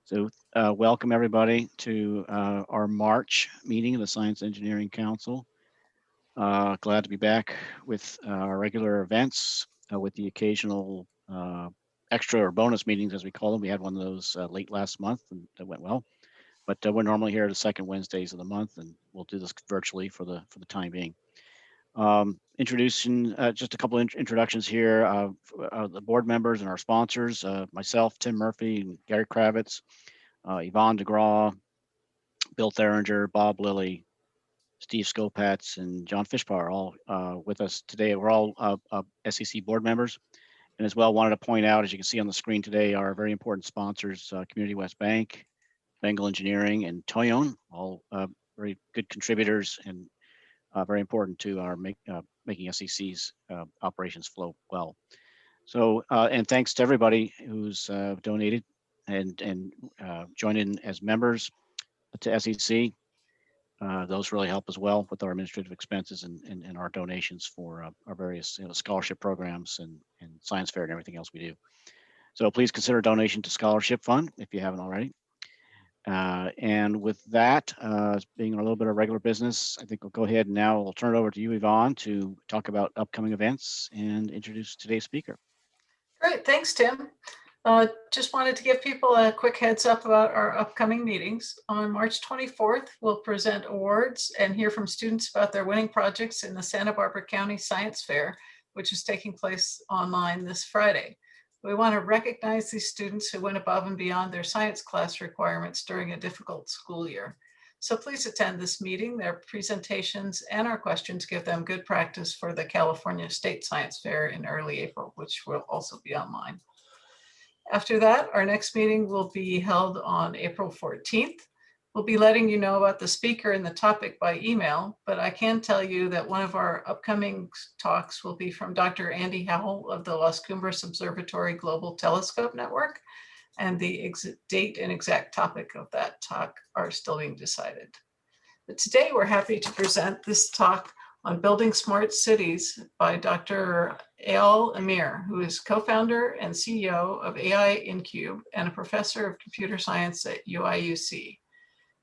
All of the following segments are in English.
So welcome everybody to our March meeting of the Science Engineering Council. Glad to be back with our regular events with the occasional extra or bonus meetings, as we call them. We had one of those late last month and that went well. But we're normally here the second Wednesdays of the month, and we'll do this virtually for the time being. Introducing just a couple of introductions here. The board members and our sponsors, myself, Tim Murphy, and Gary Kravitz, Yvonne DeGraw, Bill Theringer, Bob Lilly, Steve Skopatz, and John Fishbar are all with us today. We're all SEC board members. And as well, wanted to point out, as you can see on the screen today, our very important sponsors, Community West Bank, Bengal Engineering, and Toyon, all very good contributors and very important to our making SEC's operations flow well. So, and thanks to everybody who's donated and joined in as members to SEC. Those really help as well with our administrative expenses and our donations for our various scholarship programs and science fair and everything else we do. So please consider a donation to Scholarship Fund if you haven't already. And with that, being a little bit of regular business, I think we'll go ahead and now we'll turn it over to you, Yvonne, to talk about upcoming events and introduce today's speaker. Great, thanks, Tim. Just wanted to give people a quick heads up about our upcoming meetings. On March 24th, we'll present awards and hear from students about their winning projects in the Santa Barbara County Science Fair, which is taking place online this Friday. We want to recognize these students who went above and beyond their science class requirements during a difficult school year. So please attend this meeting. Their presentations and our questions give them good practice for the California State Science Fair in early April, which will also be online. After that, our next meeting will be held on April 14th. We'll be letting you know about the speaker and the topic by email, but I can tell you that one of our upcoming talks will be from Dr. Andy Howell of the Las Cumbres Observatory Global Telescope Network, and the date and exact topic of that talk are still being decided. But today we're happy to present this talk on building smart cities by Dr. Eyal Amir, who is co-founder and CEO of Ai Incub and a professor of computer science at UIUC.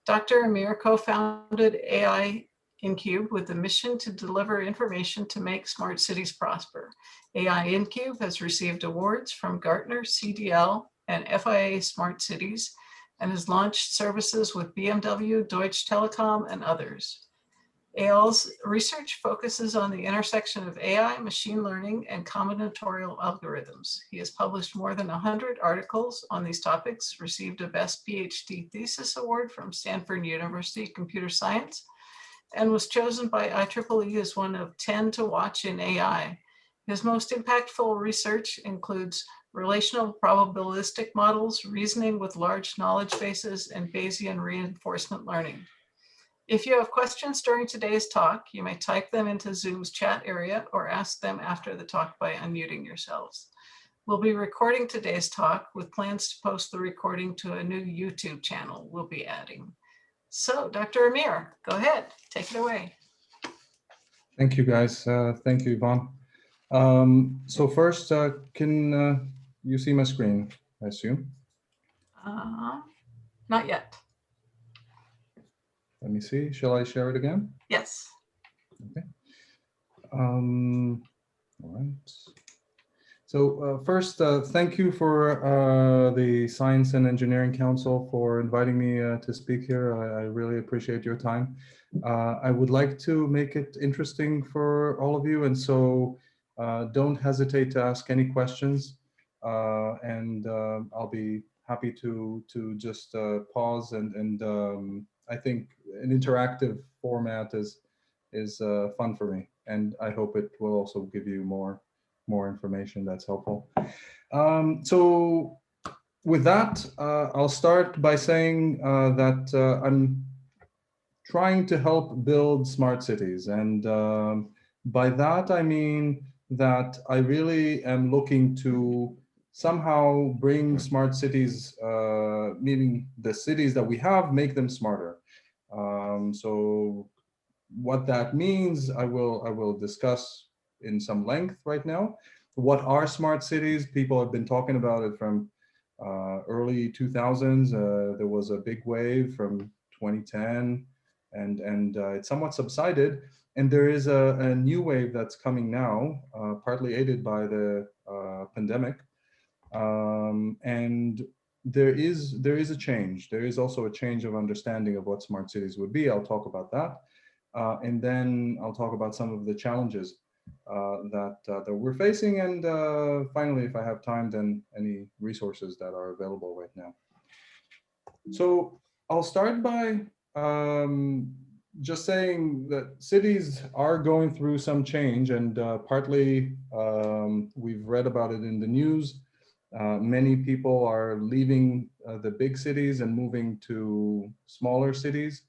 Dr. Amir co-founded Ai Incub with the mission to deliver information to make smart cities prosper. Ai Incub has received awards from Gartner, CDL, and FIA Smart Cities, and has launched services with BMW, Deutsche Telekom, and others. Eyal's research focuses on the intersection of AI, machine learning, and combinatorial algorithms. He has published more than 100 articles on these topics, received a Best PhD Thesis Award from Stanford University Computer Science, and was chosen by IEEE as one of 10 to watch in AI. His most impactful research includes relational probabilistic models, reasoning with large knowledge bases, and Bayesian reinforcement learning. If you have questions during today's talk, you may type them into Zoom's chat area or ask them after the talk by unmuting yourselves. We'll be recording today's talk with plans to post the recording to a new YouTube channel we'll be adding. So, Dr. Amir, go ahead, take it away. Thank you, guys. Thank you, Yvonne. So first, can you see my screen, I assume? Not yet. Let me see. Shall I share it again? Yes. Okay. All right. So first, thank you for the Science and Engineering Council for inviting me to speak here. I really appreciate your time. I would like to make it interesting for all of you, and so don't hesitate to ask any questions, and I'll be happy to just pause and I think an interactive format is fun for me, and I hope it will also give you more information that's helpful. So with that, I'll start by saying that I'm trying to help build smart cities, and by that I mean that I really am looking to somehow bring smart cities, meaning the cities that we have, make them smarter. So what that means, I will discuss in some length right now. What are smart cities? People have been talking about it from early 2000s. There was a big wave from 2010, and it somewhat subsided. And there is a new wave that's coming now, partly aided by the pandemic. And there is a change. There is also a change of understanding of what smart cities would be. I'll talk about that. And then I'll talk about some of the challenges that we're facing. And finally, if I have time, then any resources that are available right now. So I'll start by just saying that cities are going through some change, and partly we've read about it in the news. Many people are leaving the big cities and moving to smaller cities.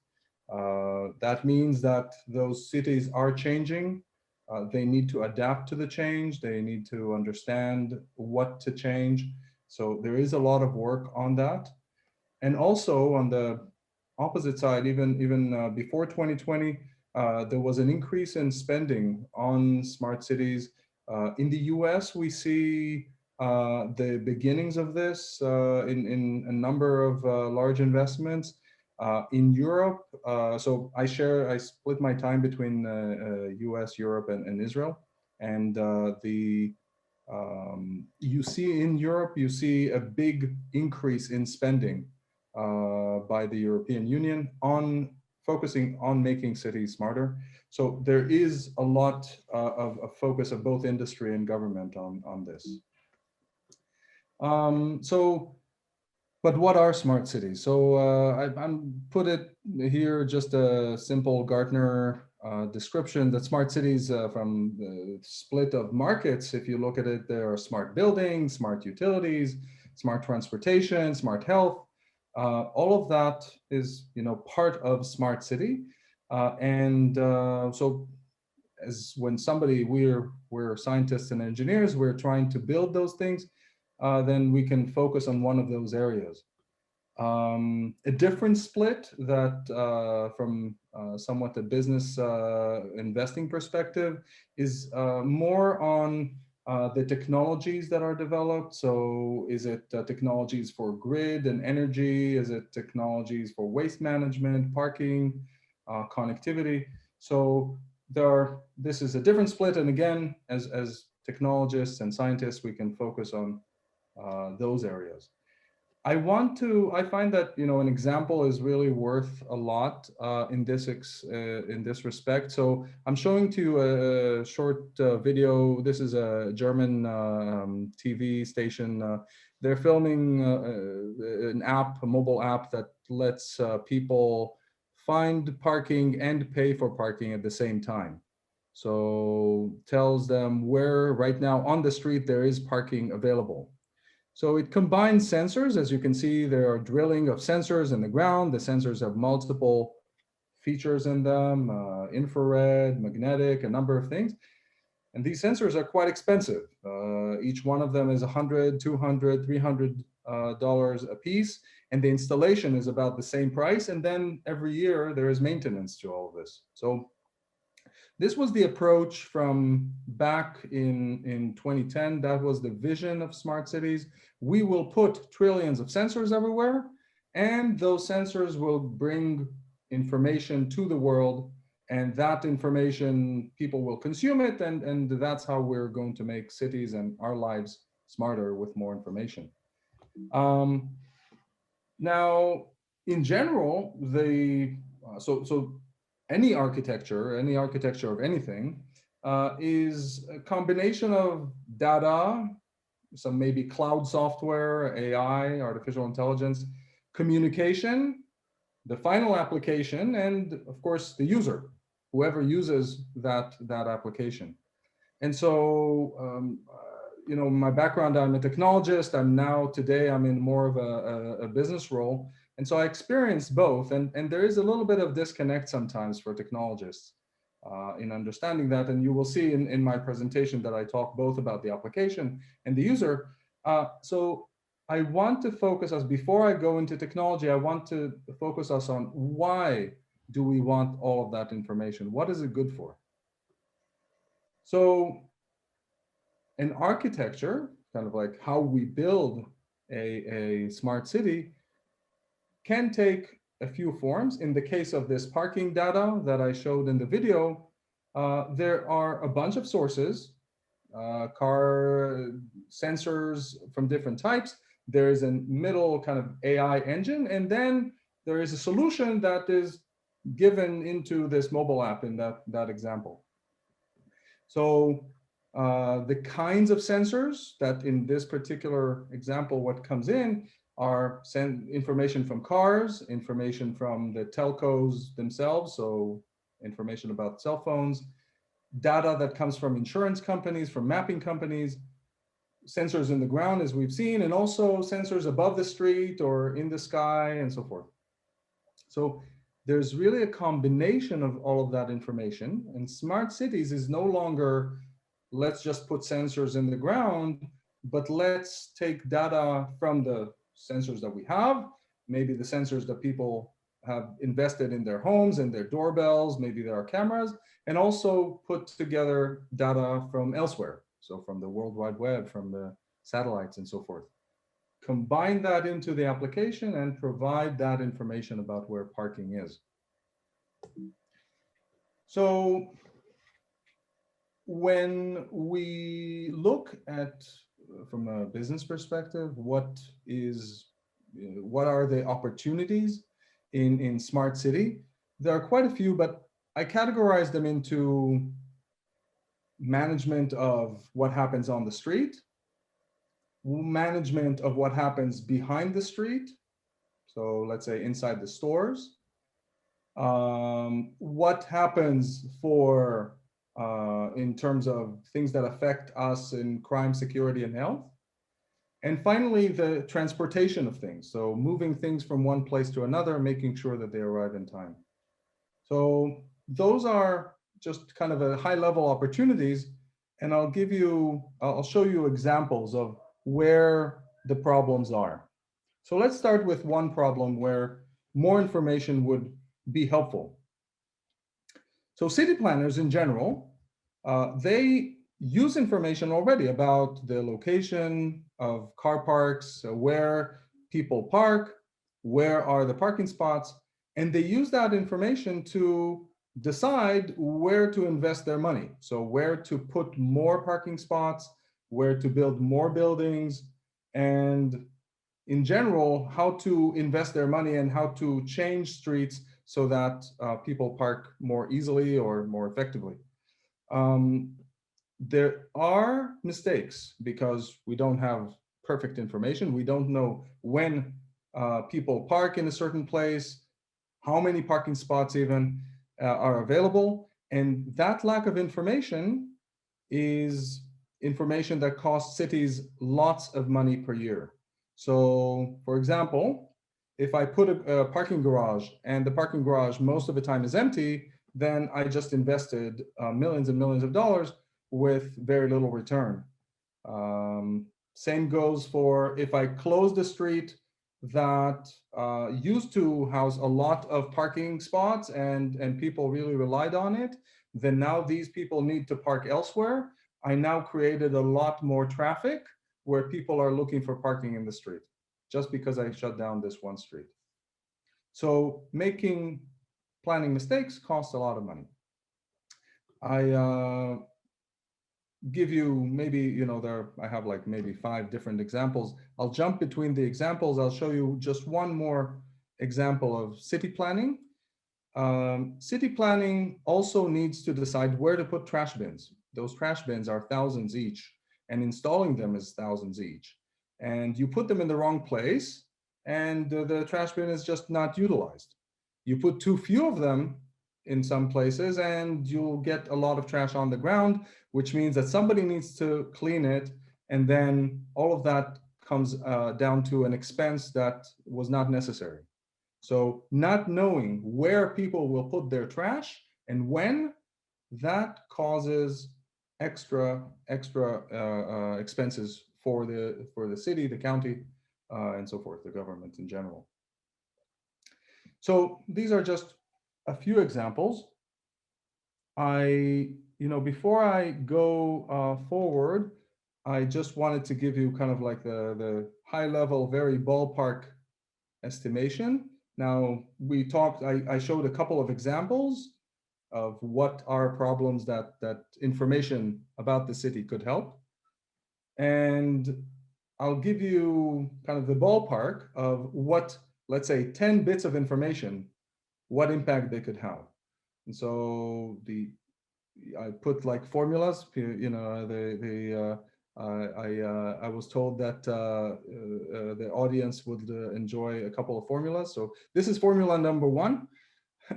That means that those cities are changing. They need to adapt to the change. They need to understand what to change. So there is a lot of work on that. And also on the opposite side, even before 2020, there was an increase in spending on smart cities. In the US, we see the beginnings of this in a number of large investments. In Europe, so I split my time between US, Europe, and Israel. And you see in Europe, you see a big increase in spending by the European Union on focusing on making cities smarter. So there is a lot of focus of both industry and government on this. But what are smart cities? So I'm put it here just a simple Gartner description that smart cities from the split of markets, if you look at it, there are smart buildings, smart utilities, smart transportation, smart health. All of that is, part of smart city. So as when we're scientists and engineers, we're trying to build those things, then we can focus on one of those areas. A different split that from somewhat a business investing perspective is more on the technologies that are developed. So is it technologies for grid and energy? Is it technologies for waste management, parking, connectivity? So this is a different split. And again, as technologists and scientists, we can focus on those areas. I find that, an example is really worth a lot in this respect. So I'm showing to you a short video. This is a German TV station. They're filming a mobile app that lets people find parking and pay for parking at the same time. So tells them where right now on the street there is parking available. So it combines sensors. As you can see, there are drilling of sensors in the ground. The sensors have multiple features in them, infrared, magnetic, a number of things. And these sensors are quite expensive. Each one of them is $100, $200, $300 a piece. And the installation is about the same price. And then every year there is maintenance to all of this. So this was the approach from back in 2010. That was the vision of smart cities. We will put trillions of sensors everywhere, and those sensors will bring information to the world, and that information, people will consume it, and that's how we're going to make cities and our lives smarter with more information. Now, in general, any architecture of anything is a combination of data, some maybe cloud software, AI, artificial intelligence, communication, the final application, and of course the user, whoever uses that application. And so, my background, I'm a technologist. Today I'm in more of a business role. And so I experienced both, and there is a little bit of disconnect sometimes for technologists in understanding that. And you will see in my presentation that I talk both about the application and the user. So I want to focus us, before I go into technology, I want to focus us on why do we want all of that information? What is it good for? So an architecture, kind of like how we build a smart city can take a few forms. In the case of this parking data that I showed in the video, there are a bunch of sources, car sensors from different types. There is a middle kind of AI engine, and then there is a solution that is given into this mobile app in that example. So the kinds of sensors that in this particular example, what comes in are information from cars, information from the telcos themselves, so information about cell phones, data that comes from insurance companies, from mapping companies, sensors in the ground, as we've seen, and also sensors above the street or in the sky and so forth. So there's really a combination of all of that information, and smart cities is no longer, let's just put sensors in the ground, but let's take data from the sensors that we have, maybe the sensors that people have invested in their homes and their doorbells, maybe there are cameras, and also put together data from elsewhere. So from the World Wide Web, from the satellites and so forth. Combine that into the application and provide that information about where parking is. So when we look at, from a business perspective, what are the opportunities in smart city? There are quite a few, but I categorize them into management of what happens on the street, management of what happens behind the street, so let's say inside the stores, what happens for in terms of things that affect us in crime, security, and health, and finally the transportation of things, so moving things from one place to another, making sure that they arrive in time. So those are just kind of a high level opportunities, and I'll show you examples of where the problems are. So let's start with one problem where more information would be helpful. So city planners in general, they use information already about the location of car parks, where people park, where are the parking spots, and they use that information to decide where to invest their money. So where to put more parking spots, where to build more buildings, and in general, how to invest their money and how to change streets so that people park more easily or more effectively. There are mistakes because we don't have perfect information. We don't know when people park in a certain place, how many parking spots even are available. And that lack of information is information that costs cities lots of money per year. So for example, if I put a parking garage and the parking garage most of the time is empty, then I just invested millions and millions of dollars with very little return. Same goes for if I close the street that used to house a lot of parking spots and people really relied on it, then now these people need to park elsewhere. I now created a lot more traffic where people are looking for parking in the street just because I shut down this one street. So planning mistakes costs a lot of money. I give you maybe, I have like maybe 5 different examples. I'll jump between the examples. I'll show you just one more example of city planning. City planning also needs to decide where to put trash bins. Those trash bins are thousands each, and installing them is thousands each. And you put them in the wrong place, and the trash bin is just not utilized. You put too few of them in some places, and you'll get a lot of trash on the ground, which means that somebody needs to clean it, and then all of that comes down to an expense that was not necessary. So not knowing where people will put their trash and when, that causes extra expenses for the city, the county, and so forth, the government in general. So these are just a few examples. Before I go forward, I just wanted to give you kind of like the high level, very ballpark estimation. Now we talked, I showed a couple of examples of what are problems that information about the city could help. And I'll give you kind of the ballpark of what, let's say 10 bits of information, what impact they could have. And so I put like formulas, you know, I was told that the audience would enjoy a couple of formulas. So this is formula number one.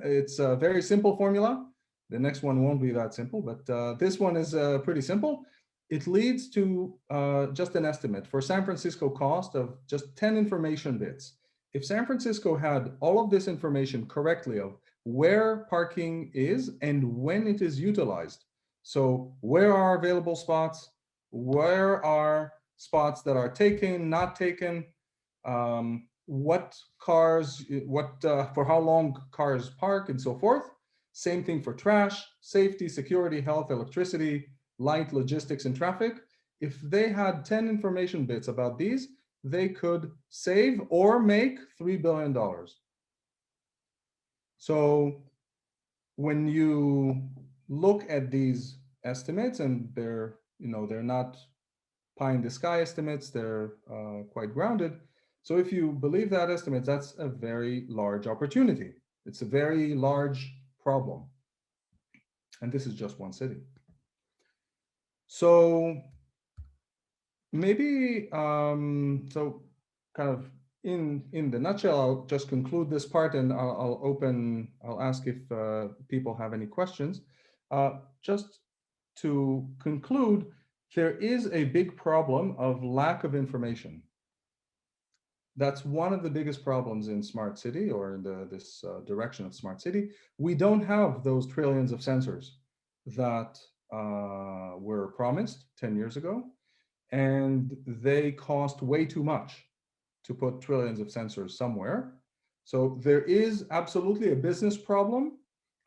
It's a very simple formula. The next one won't be that simple, but this one is pretty simple. It leads to just an estimate for San Francisco cost of just 10 information bits. If San Francisco had all of this information correctly of where parking is and when it is utilized, so where are available spots, where are spots that are taken, not taken, what cars, for how long cars park and so forth. Same thing for trash, safety, security, health, electricity, light, logistics, and traffic. If they had 10 information bits about these, they could save or make $3 billion. So when you look at these estimates, and they're not pie in the sky estimates, they're quite grounded. So if you believe that estimate, that's a very large opportunity. It's a very large problem. And this is just one city. So maybe, so kind of in the nutshell, I'll just conclude this part, and I'll ask if people have any questions. Just to conclude, there is a big problem of lack of information. That's one of the biggest problems in smart city, or in this direction of smart city. We don't have those trillions of sensors that were promised 10 years ago, and they cost way too much to put trillions of sensors somewhere. So there is absolutely a business problem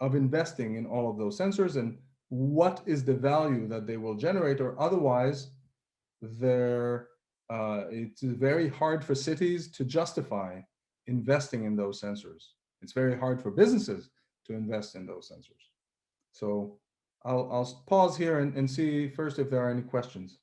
of investing in all of those sensors, and what is the value that they will generate, or otherwise it's very hard for cities to justify investing in those sensors. It's very hard for businesses to invest in those sensors. So I'll pause here and see first if there are any questions.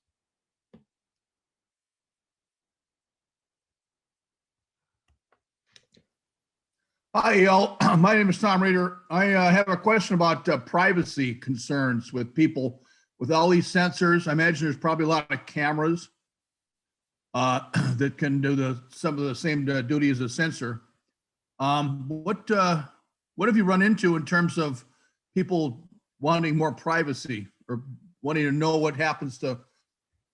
Hi, Eyal. My name is Tom Reeder. I have a question about privacy concerns with people with all these sensors. I imagine there's probably a lot of cameras that can do some of the same duty as a sensor. What have you run into in terms of people wanting more privacy, or wanting to know what happens to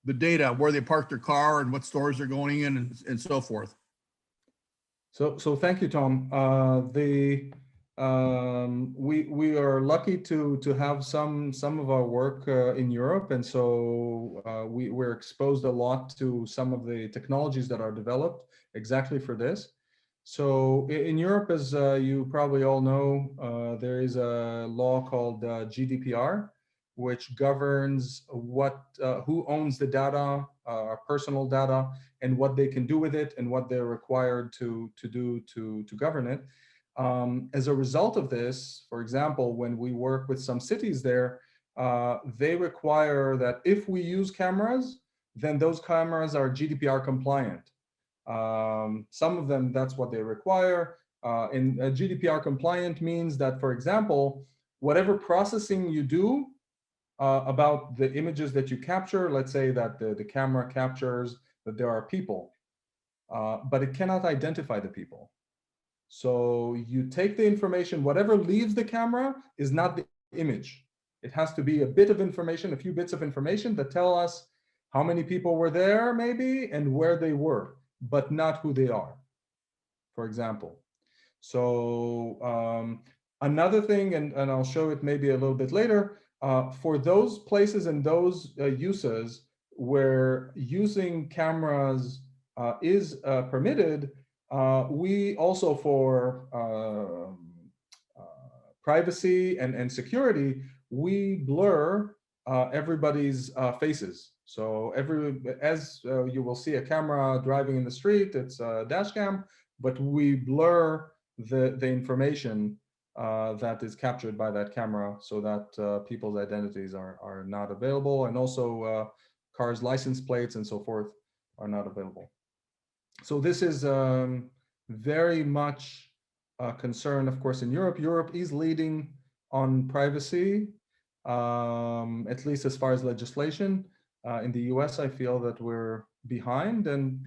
the data, where they park their car and what stores they're going in, and so forth? So thank you, Tom. We are lucky to have some of our work in Europe, and so we're exposed a lot to some of the technologies that are developed exactly for this. So in Europe, as you probably all know, there is a law called GDPR, which governs who owns the data, personal data, and what they can do with it, and what they're required to do to govern it. As a result of this, for example, when we work with some cities there, they require that if we use cameras, then those cameras are GDPR compliant. Some of them, that's what they require. And GDPR compliant means that, for example, whatever processing you do about the images that you capture, let's say that the camera captures that there are people, but it cannot identify the people. So you take the information, whatever leaves the camera is not the image. It has to be a bit of information, a few bits of information that tell us how many people were there maybe, and where they were, but not who they are, for example. So another thing, and I'll show it maybe a little bit later, for those places and those uses where using cameras is permitted, we also, for privacy and security, we blur everybody's faces. So as you will see a camera driving in the street, it's a dash cam, but we blur the information that is captured by that camera so that people's identities are not available, and also cars' license plates and so forth are not available. So this is very much a concern, of course, in Europe. Europe is leading on privacy, at least as far as legislation. In the US, I feel that we're behind, and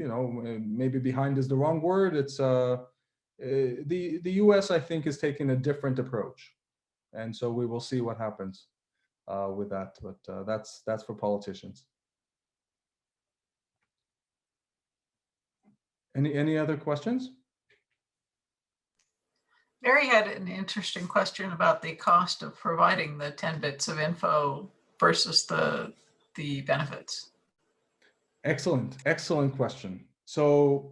maybe behind is the wrong word. It's the US, I think, is taking a different approach, and so we will see what happens with that. But that's for politicians. Any other questions? Mary had an interesting question about the cost of providing the 10 bits of info versus the benefits. Excellent question. So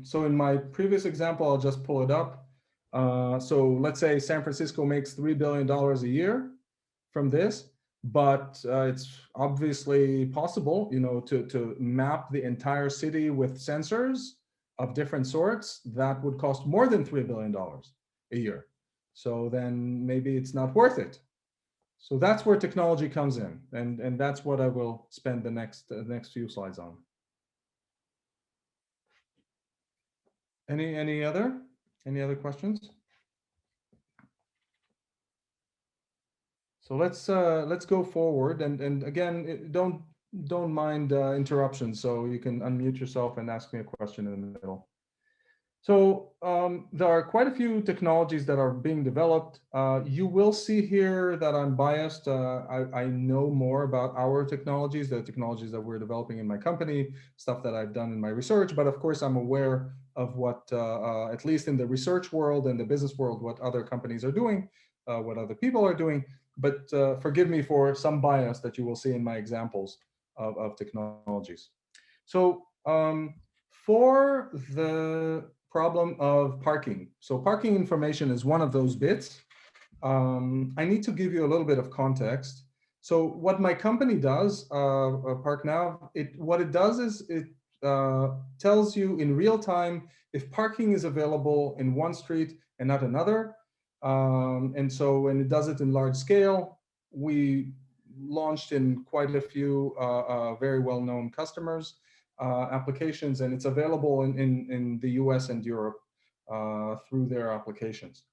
so in my previous example, I'll just pull it up. So let's say San Francisco makes $3 billion a year from this, but it's obviously possible, to map the entire city with sensors of different sorts. That would cost more than $3 billion a year. So then maybe it's not worth it. So that's where technology comes in, and that's what I will spend the next few slides on. Any other questions? So let's go forward, and again, don't mind interruptions, so you can unmute yourself and ask me a question in the middle. So there are quite a few technologies that are being developed. You will see here that I'm biased. I know more about our technologies, the technologies that we're developing in my company, stuff that I've done in my research. But of course, I'm aware of what, at least in the research world and the business world, what other companies are doing, what other people are doing. But forgive me for some bias that you will see in my examples of technologies. So for the problem of parking. So parking information is one of those bits. I need to give you a little bit of context. So what my company does, ParkNow, what it does is it tells you in real time if parking is available in one street and not another. And so when it does it in large scale, we launched in quite a few very well-known customers. Applications, and it's available in the US and Europe through their applications.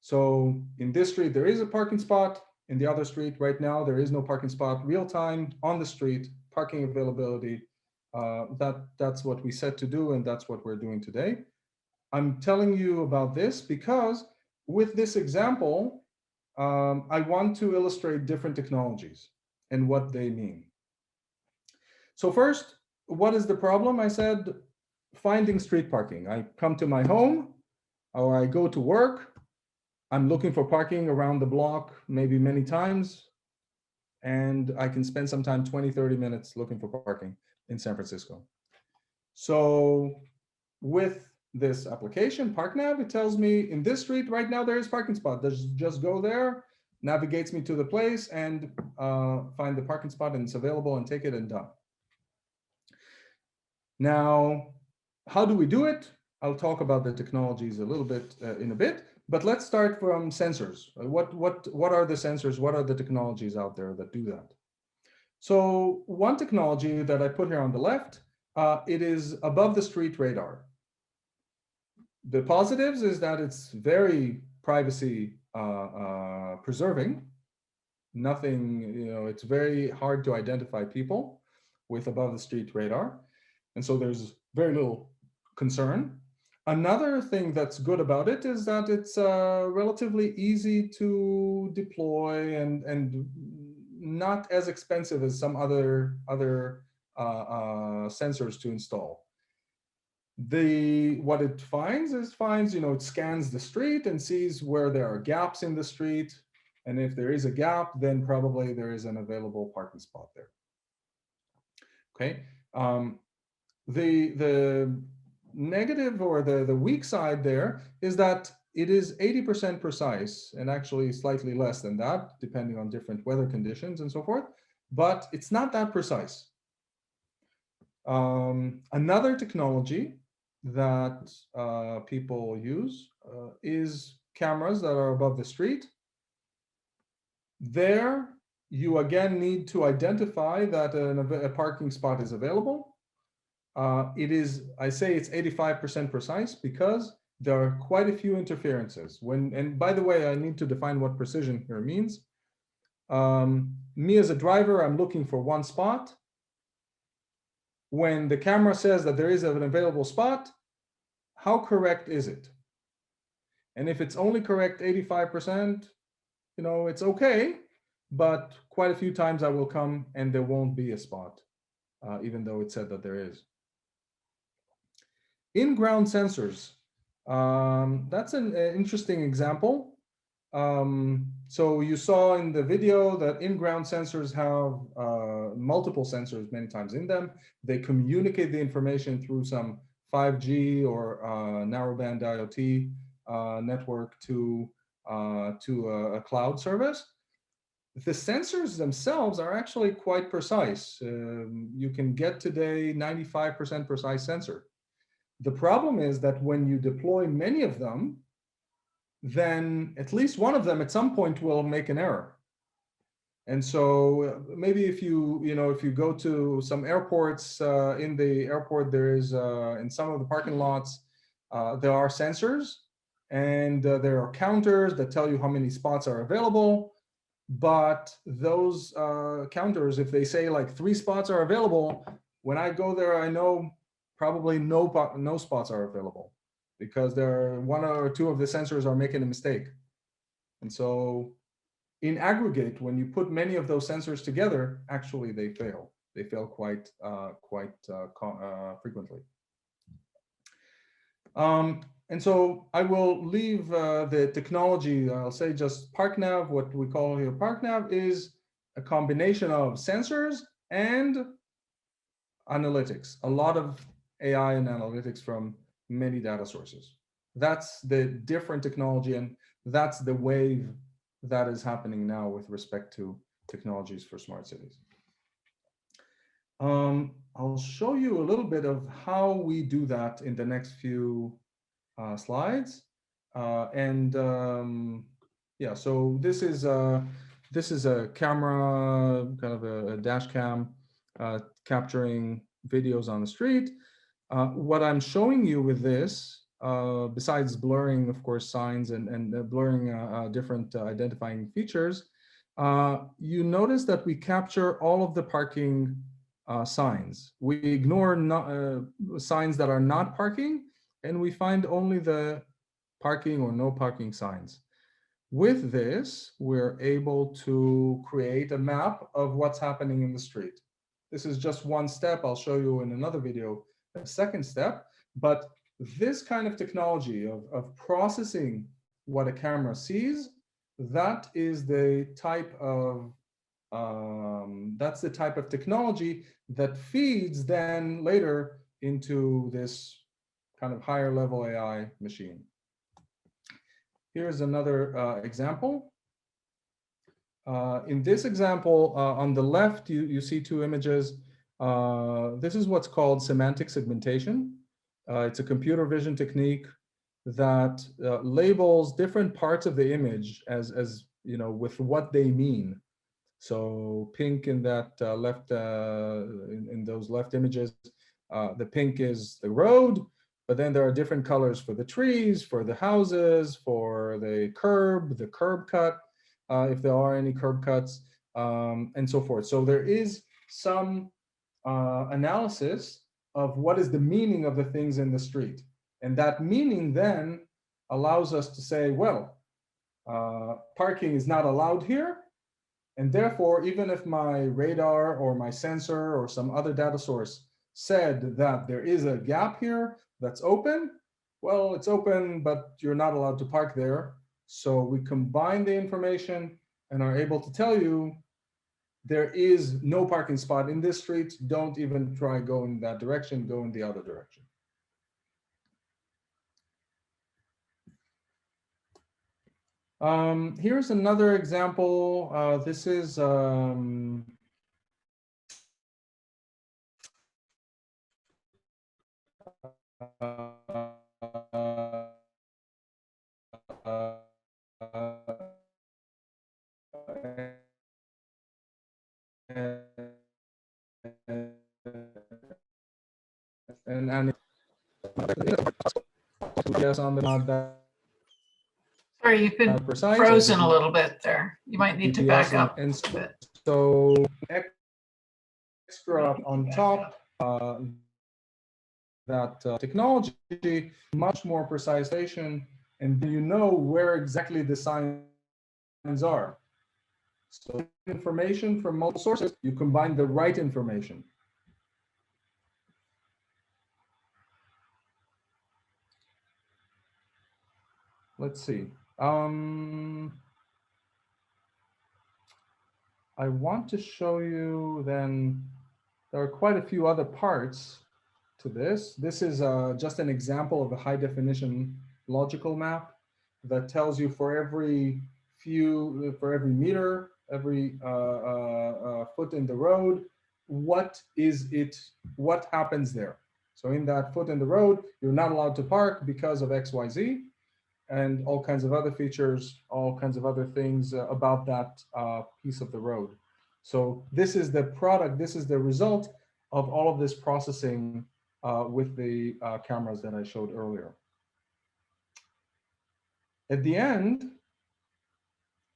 So in this street, there is a parking spot. In the other street right now, there is no parking spot. Real time on the street, parking availability. That's what we set to do, and that's what we're doing today. I'm telling you about this because with this example, I want to illustrate different technologies and what they mean. So first, what is the problem? I said, finding street parking. I come to my home or I go to work. I'm looking for parking around the block, maybe many times. And I can spend some time, 20, 30 minutes looking for parking in San Francisco. So with this application, ParkNav, it tells me in this street right now, there is parking spot. Just go there, navigates me to the place and find the parking spot, and it's available, and take it and done. Now, how do we do it? I'll talk about the technologies a little bit in a bit, but let's start from sensors. What are the sensors? What are the technologies out there that do that? So one technology that I put here on the left, it is above the street radar. The positives is that it's very privacy preserving. Nothing, it's very hard to identify people with above the street radar. And so there's very little concern. Another thing that's good about it is that it's relatively easy to deploy and not as expensive as some other sensors to install. What it finds, it scans the street and sees where there are gaps in the street. And if there is a gap, then probably there is an available parking spot there. Okay. The negative or the weak side there is that it is 80% precise, and actually slightly less than that, depending on different weather conditions and so forth, but it's not that precise. Another technology that people use is cameras that are above the street. There, you again need to identify that a parking spot is available. It is, I say it's 85% precise because there are quite a few interferences. And by the way, I need to define what precision here means. Me as a driver, I'm looking for one spot. When the camera says that there is an available spot, how correct is it? And if it's only correct 85%, it's okay, but quite a few times I will come and there won't be a spot, even though it said that there is. In-ground sensors, that's an interesting example. So you saw in the video that in-ground sensors have multiple sensors many times in them. They communicate the information through some 5G or narrowband IoT network to a cloud service. The sensors themselves are actually quite precise. You can get today 95% precise sensor. The problem is that when you deploy many of them, then at least one of them at some point will make an error. And so maybe if you go to some airports, in the airport, there is, in some of the parking lots, there are sensors and there are counters that tell you how many spots are available. But those counters, if they say like 3 spots are available, when I go there, I know probably no spots are available because there are 1 or 2 of the sensors are making a mistake. And so in aggregate, when you put many of those sensors together, actually they fail. They fail quite frequently. And so I will leave the technology. I'll say just ParkNav. What we call here ParkNav is a combination of sensors and analytics. A lot of AI and analytics from many data sources. That's the different technology, and that's the wave that is happening now with respect to technologies for smart cities. I'll show you a little bit of how we do that in the next few slides. Yeah, so this is a camera, kind of a dash cam, capturing videos on the street. What I'm showing you with this, besides blurring, of course, signs and blurring different identifying features, you notice that we capture all of the parking signs. We ignore signs that are not parking, and we find only the parking or no parking signs. With this, we're able to create a map of what's happening in the street. This is just one step. I'll show you in another video a second step. But this kind of technology of processing what a camera sees, that is the type of that's the type of technology that feeds then later into this kind of higher level AI machine. Here's another example. In this example, on the left, you see 2 images. This is what's called semantic segmentation. It's a computer vision technique that labels different parts of the image as with what they mean. So pink in that left, in those left images, the pink is the road, but then there are different colors for the trees, for the houses, for the curb cut, if there are any curb cuts, and so forth. So there is some analysis of what is the meaning of the things in the street. And that meaning then allows us to say, well, parking is not allowed here. And therefore, even if my radar or my sensor or some other data source said that there is a gap here that's open, well, it's open, but you're not allowed to park there. So we combine the information and are able to tell you there is no parking spot in this street. Don't even try go in that direction, go in the other direction. Here's another example. This is and yes, on the not that Sorry, you've been precise. frozen a little bit there. You might need to back up a bit. So extra on top, that technology, much more precise station, and you know where exactly the signs are. So information from multiple sources, you combine the right information. Let's see. I want to show you then, there are quite a few other parts to this. This is just an example of a high definition logical map that tells you for every meter, every foot in the road, what happens there. So in that foot in the road, you're not allowed to park because of XYZ, and all kinds of other features, all kinds of other things about that piece of the road. So this is the product, this is the result of all of this processing with the cameras that I showed earlier. At the end,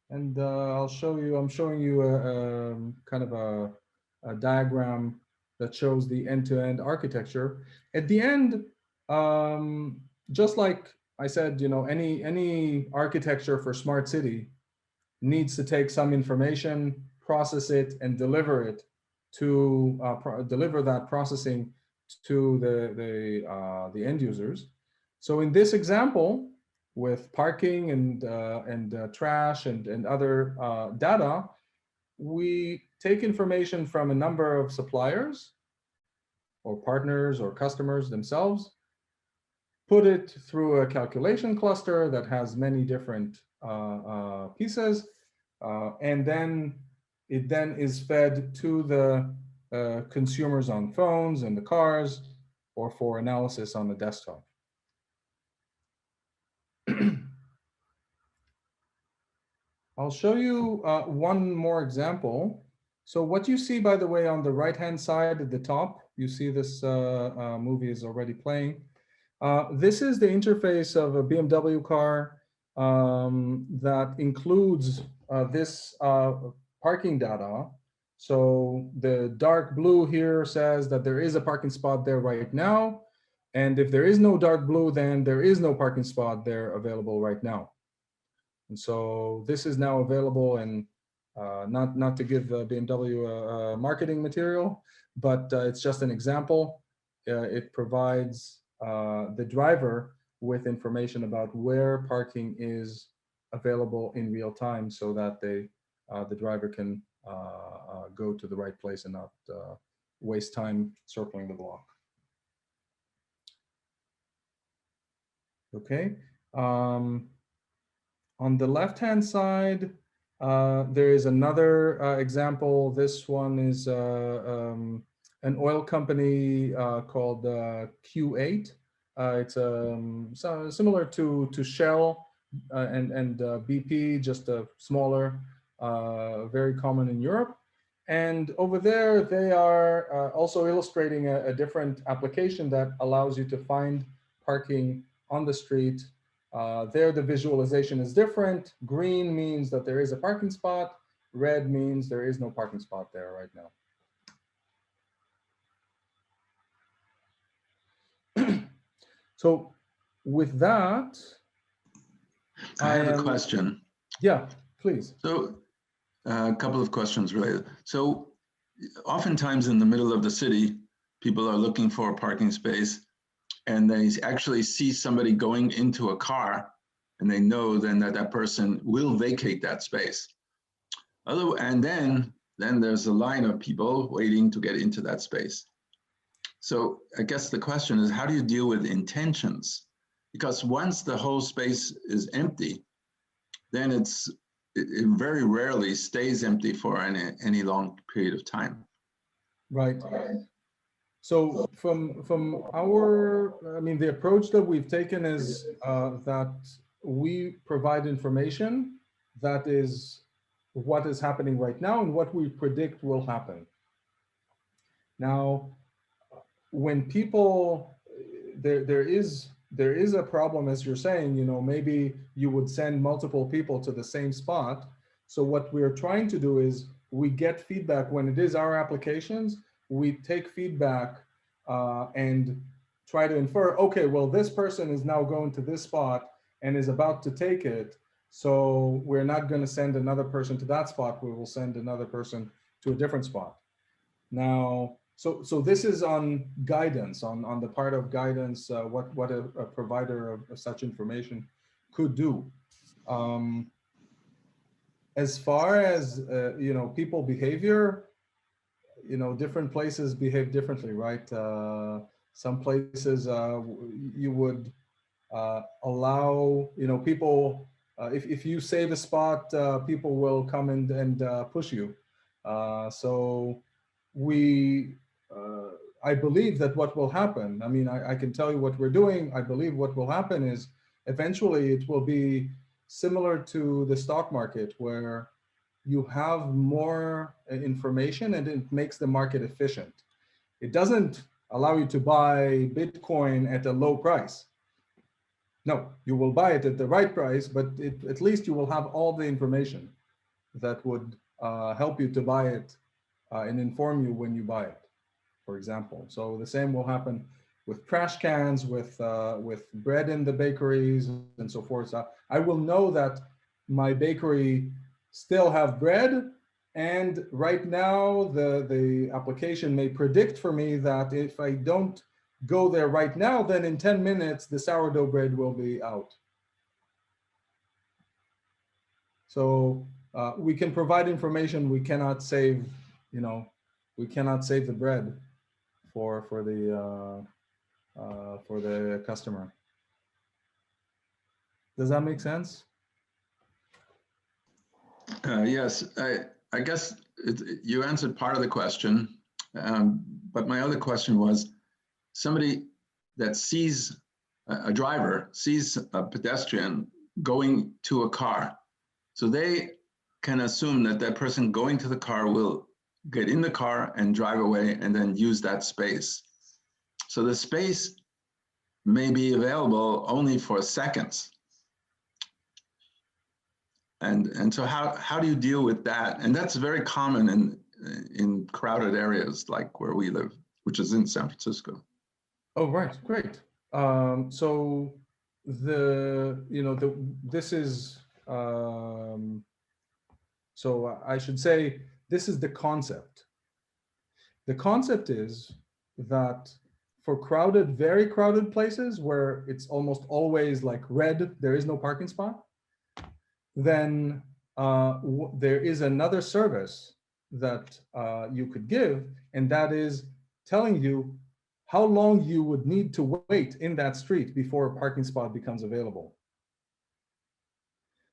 and I'm showing you a kind of a diagram that shows the end-to-end architecture. At the end, just like I said, you know, any architecture for smart city needs to take some information, process it, and deliver it to deliver that processing to the end users. So in this example, with parking and trash and other data, we take information from a number of suppliers or partners or customers themselves, put it through a calculation cluster that has many different pieces, and then it is fed to the consumers on phones and the cars, or for analysis on the desktop. I'll show you one more example. So what you see, by the way, on the right-hand side at the top, you see this movie is already playing. This is the interface of a BMW car that includes this parking data. So the dark blue here says that there is a parking spot there right now. And if there is no dark blue, then there is no parking spot there available right now. And so this is now available, and not to give BMW marketing material, but it's just an example. It provides the driver with information about where parking is available in real time, so that the driver can go to the right place and not waste time circling the block. Okay. On the left-hand side, there is another example. This one is an oil company called Q8. It's so similar to Shell and BP, just a smaller, very common in Europe. And over there, they are also illustrating a different application that allows you to find parking on the street. There, the visualization is different. Green means that there is a parking spot. Red means there is no parking spot there right now. So with that, I have a question. Yeah, please. So a couple of questions related. So oftentimes in the middle of the city, people are looking for a parking space, and they actually see somebody going into a car, and they know then that that person will vacate that space. And then there's a line of people waiting to get into that space. So I guess the question is, how do you deal with intentions? Because once the whole space is empty, then it very rarely stays empty for any long period of time. Right. So from our, I mean, the approach that we've taken is that we provide information that is what is happening right now and what we predict will happen. Now, when people, there is a problem, as you're saying, you know, maybe you would send multiple people to the same spot. So what we're trying to do is we get feedback when it is our applications, we take feedback and try to infer, okay, well, this person is now going to this spot and is about to take it. So we're not going to send another person to that spot. We will send another person to a different spot. Now, so this is on guidance, on the part of guidance, what a provider of such information could do. As far as you know, people behavior, you know, different places behave differently, right? Some places you would allow, you know, people, if you save a spot, people will come and push you. So I believe that what will happen, I mean, I can tell you what we're doing. I believe what will happen is eventually it will be similar to the stock market, where you have more information and it makes the market efficient. It doesn't allow you to buy Bitcoin at a low price. No, you will buy it at the right price, but at least you will have all the information that would help you to buy it and inform you when you buy it, for example. So the same will happen with trash cans, with bread in the bakeries and so forth. So I will know that my bakery still have bread, and right now the application may predict for me that if I don't go there right now, then in 10 minutes the sourdough bread will be out. So we can provide information. We cannot save, you know, we cannot save the bread for the customer. Does that make sense? Yes, I guess you answered part of the question, but my other question was, somebody that sees a driver, sees a pedestrian going to a car, so they can assume that that person going to the car will get in the car and drive away and then use that space. So the space may be available only for seconds. And so how do you deal with that? And that's very common in crowded areas like where we live, which is in San Francisco. Oh, right, great. So this is, so I should say, this is the concept. The concept is that for crowded, very crowded places where it's almost always like red, there is no parking spot, then there is another service that you could give, and that is telling you how long you would need to wait in that street before a parking spot becomes available.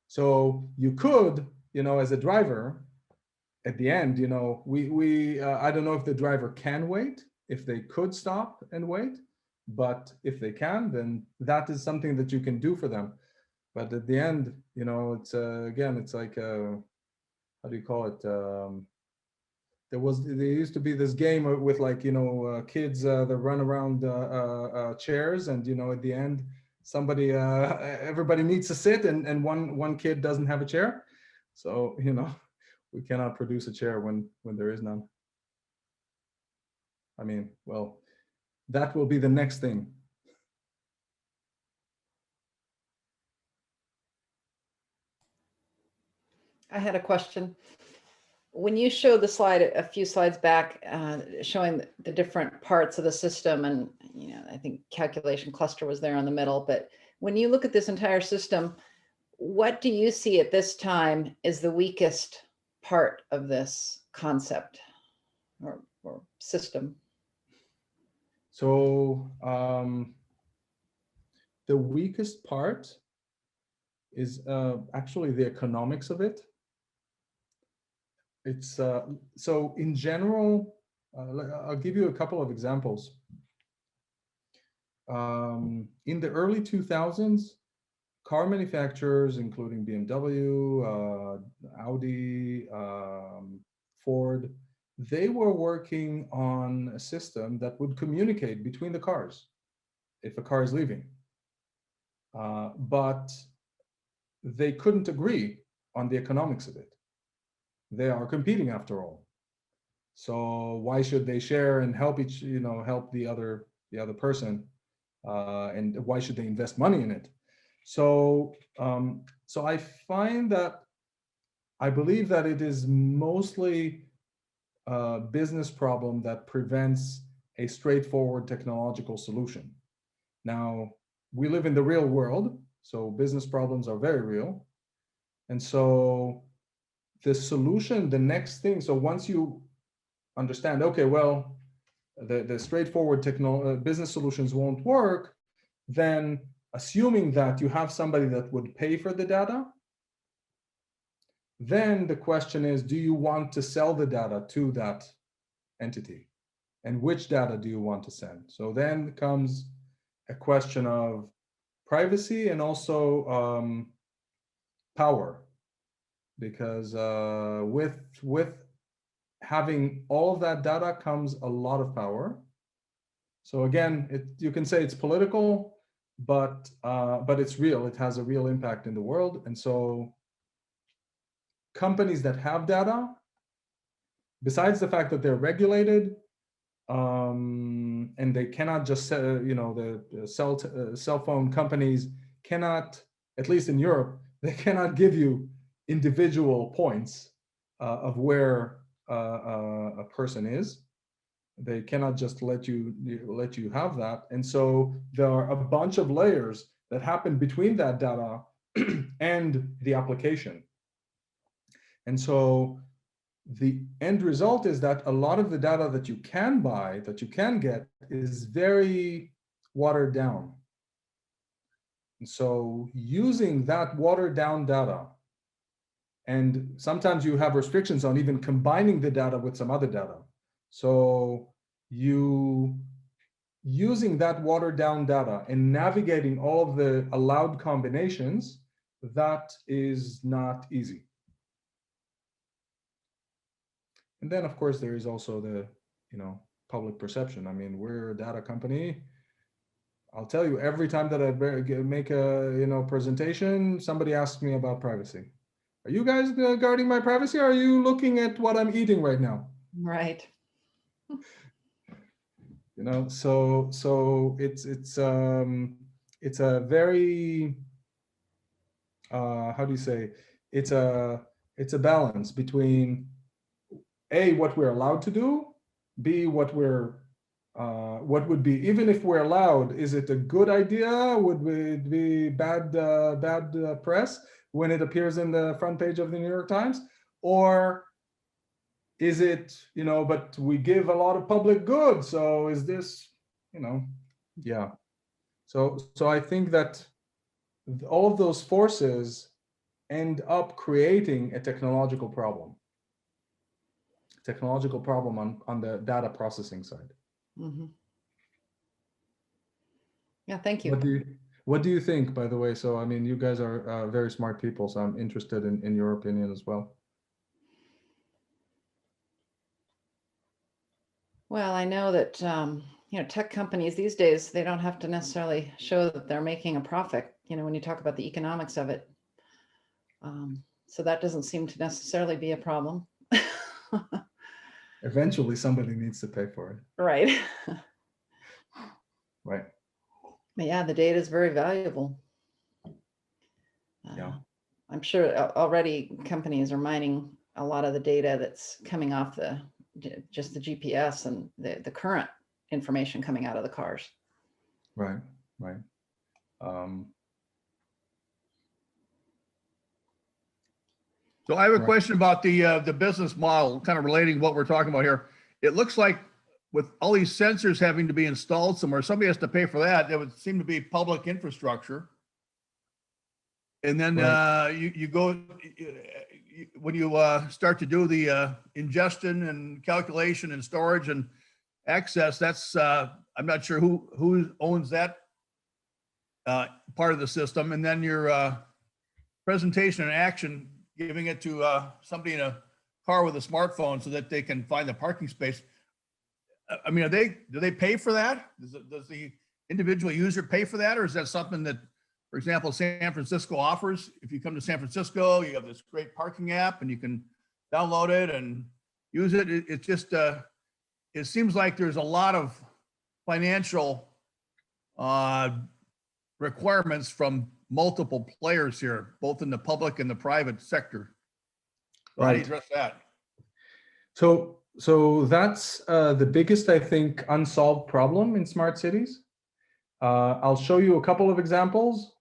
So you could, you know, as a driver, at the end, you know, I don't know if the driver can wait, if they could stop and wait, but if they can, then that is something that you can do for them. But at the end, you know, it's again, it's like how do you call it? There used to be this game with, like, you know, kids that run around chairs, and, you know, at the end, everybody needs to sit, and one kid doesn't have a chair. So, you know, we cannot produce a chair when there is none. I mean, well, that will be the next thing. I had a question. When you showed the slide a few slides back, showing the different parts of the system, and, you know, I think calculation cluster was there in the middle, but when you look at this entire system, what do you see at this time is the weakest part of this concept or system? So the weakest part is actually the economics of it. It's so in general, I'll give you a couple of examples. In the early 2000s, car manufacturers, including BMW, Audi, Ford, they were working on a system that would communicate between the cars if a car is leaving. But they couldn't agree on the economics of it. They are competing after all. So why should they share and help help the other person? And why should they invest money in it? So, so I find that I believe that it is mostly a business problem that prevents a straightforward technological solution. Now, we live in the real world, so business problems are very real. And so the solution, the next thing, so once you understand, okay, well, the straightforward business solutions won't work, then assuming that you have somebody that would pay for the data, then the question is, do you want to sell the data to that entity? And which data do you want to send? So then comes a question of privacy and also power, because with having all of that data comes a lot of power. So again, you can say it's political, but it's real. It has a real impact in the world. And so companies that have data, besides the fact that they're regulated, and they cannot just, the cell phone companies cannot, at least in Europe, they cannot give you individual points of where a person is. They cannot just let you have that. And so there are a bunch of layers that happen between that data and the application. And so the end result is that a lot of the data that you can buy, that you can get, is very watered down. And so using that watered down data, and sometimes you have restrictions on even combining the data with some other data. So you using that watered down data and navigating all of the allowed combinations, that is not easy. And then of course there is also the public perception. I mean, we're a data company. I'll tell you, every time that I make a presentation, somebody asks me about privacy. Are you guys guarding my privacy? Or are you looking at what I'm eating right now? Right. So it's a very how do you say, it's a balance between A, what we're allowed to do, B, what would be, even if we're allowed, is it a good idea? Would it be bad press when it appears in the front page of the New York Times? Or is it, but we give a lot of public good, so is this, yeah. So I think that all of those forces end up creating a technological problem on the data processing side. Mm-hmm. Yeah, thank you. What do you think, by the way? So, I mean, you guys are very smart people, so I'm interested in your opinion as well. Well, I know that, tech companies these days, they don't have to necessarily show that they're making a profit, when you talk about the economics of it. So that doesn't seem to necessarily be a problem. Eventually, somebody needs to pay for it. Right. Right. But yeah, the data is very valuable. Yeah. I'm sure already companies are mining a lot of the data that's coming off just the GPS and the current information coming out of the cars. Right. So I have a question about the business model, kind of relating what we're talking about here. It looks like with all these sensors having to be installed somewhere, somebody has to pay for that. That would seem to be public infrastructure. And then Right. you go, when you start to do the ingestion and calculation and storage and access, that's, I'm not sure who owns that part of the system. And then your presentation and action, giving it to somebody in a car with a smartphone so that they can find the parking space. I mean, do they pay for that? Does the individual user pay for that? Or is that something that, for example, San Francisco offers? If you come to San Francisco, you have this great parking app and you can download it and use it. It's just, it seems like there's a lot of financial requirements from multiple players here, both in the public and the private sector. So how do you Right. address that? So that's the biggest, I think, unsolved problem in smart cities. I'll show you a couple of examples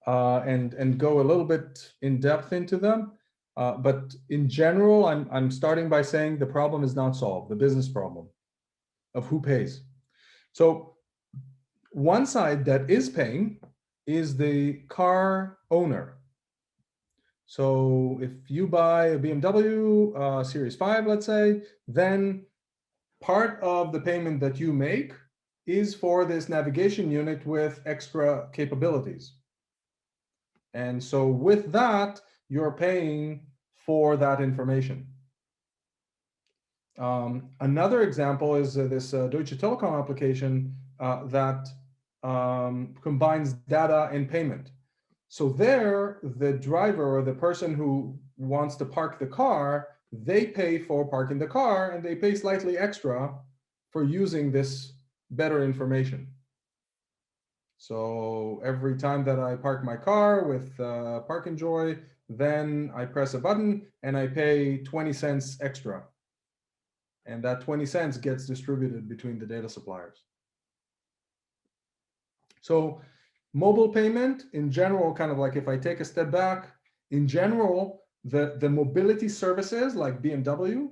and go a little bit in depth into them. But in general, I'm starting by saying the problem is not solved, the business problem of who pays. So one side that is paying is the car owner. So if you buy a BMW Series 5, let's say, then part of the payment that you make is for this navigation unit with extra capabilities. And so with that, you're paying for that information. Another example is this Deutsche Telekom application that combines data and payment. So there, the driver or the person who wants to park the car, they pay for parking the car and they pay slightly extra for using this better information. So every time that I park my car with Park Enjoy, then I press a button and I pay 20 cents extra. And that 20 cents gets distributed between the data suppliers. So mobile payment in general, kind of like if I take a step back, in general, the mobility services like BMW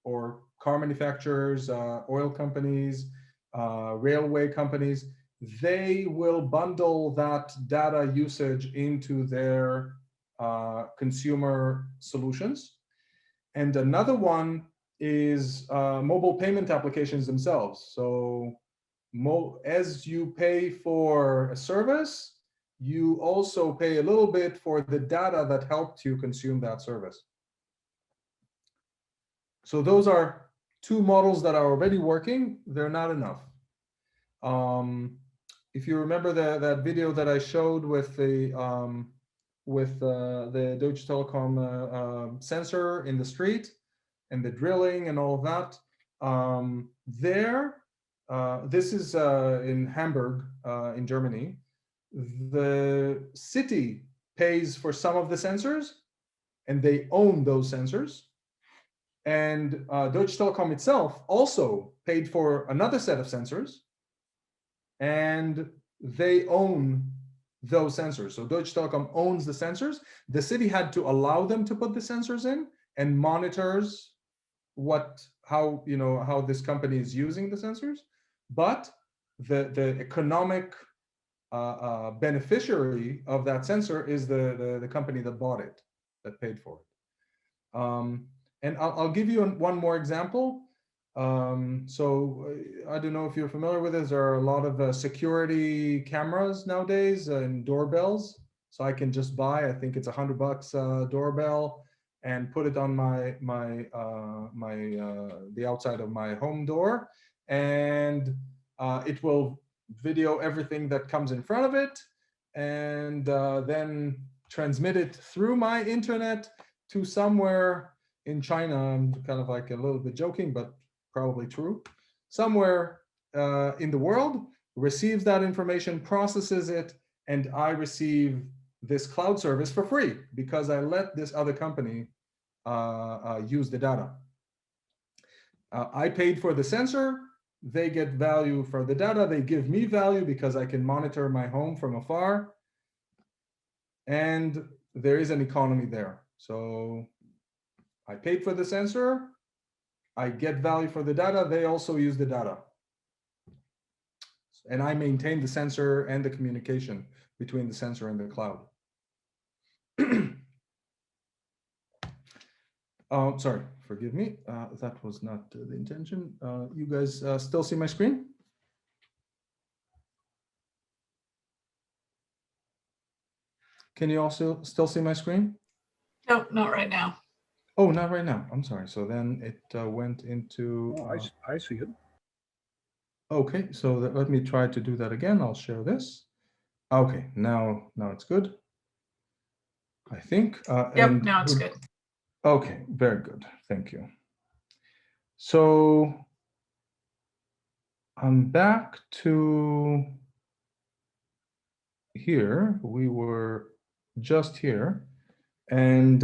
or car manufacturers, oil companies, railway companies, they will bundle that data usage into their consumer solutions. And another one is mobile payment applications themselves. So as you pay for a service, you also pay a little bit for the data that helped you consume that service. So those are two models that are already working. They're not enough. If you remember that video that I showed with the Deutsche Telekom sensor in the street and the drilling and all of that, this is in Hamburg, in Germany. The city pays for some of the sensors and they own those sensors. And Deutsche Telekom itself also paid for another set of sensors and they own those sensors. So Deutsche Telekom owns the sensors. The city had to allow them to put the sensors in and monitors how this company is using the sensors. But the economic beneficiary of that sensor is the company that bought it, that paid for it. And I'll give you one more example. So I don't know if you're familiar with this. There are a lot of security cameras nowadays and doorbells. So I can just buy, I think it's $100 doorbell and put it on the outside of my home door, and it will video everything that comes in front of it, and then transmit it through my internet to somewhere in China. I'm kind of like a little bit joking, but probably true. Somewhere in the world, receives that information, processes it, and I receive this cloud service for free because I let this other company use the data. I paid for the sensor, they get value for the data, they give me value because I can monitor my home from afar, and there is an economy there. So I paid for the sensor, I get value for the data, they also use the data. And I maintain the sensor and the communication between the sensor and the cloud. Sorry, forgive me. That was not the intention. You guys still see my screen? Can you also still see my screen? Nope, not right now. Oh, not right now. I'm sorry. So then it went into. I see it. Okay, so let me try to do that again. I'll share this. Okay, now it's good. I think. Yep, now it's good. Okay, very good. Thank you. So I'm back to here. We were just here, and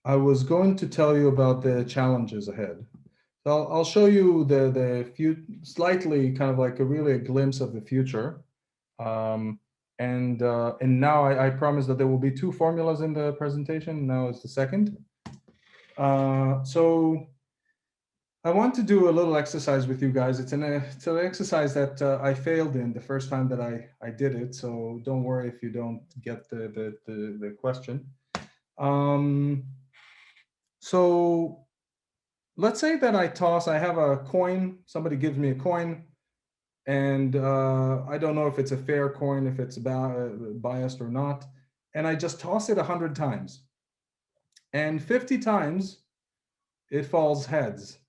I was going to tell you about the challenges ahead. So I'll show you the few slightly kind of like really a glimpse of the future. And now I promise that there will be two formulas in the presentation. Now is the second. So I want to do a little exercise with you guys. It's an exercise that I failed in the first time that I did it. So don't worry if you don't get the question. So let's say that I have a coin, somebody gives me a coin, and I don't know if it's a fair coin, if it's biased or not, and I just toss it 100 times. And 50 times it falls heads.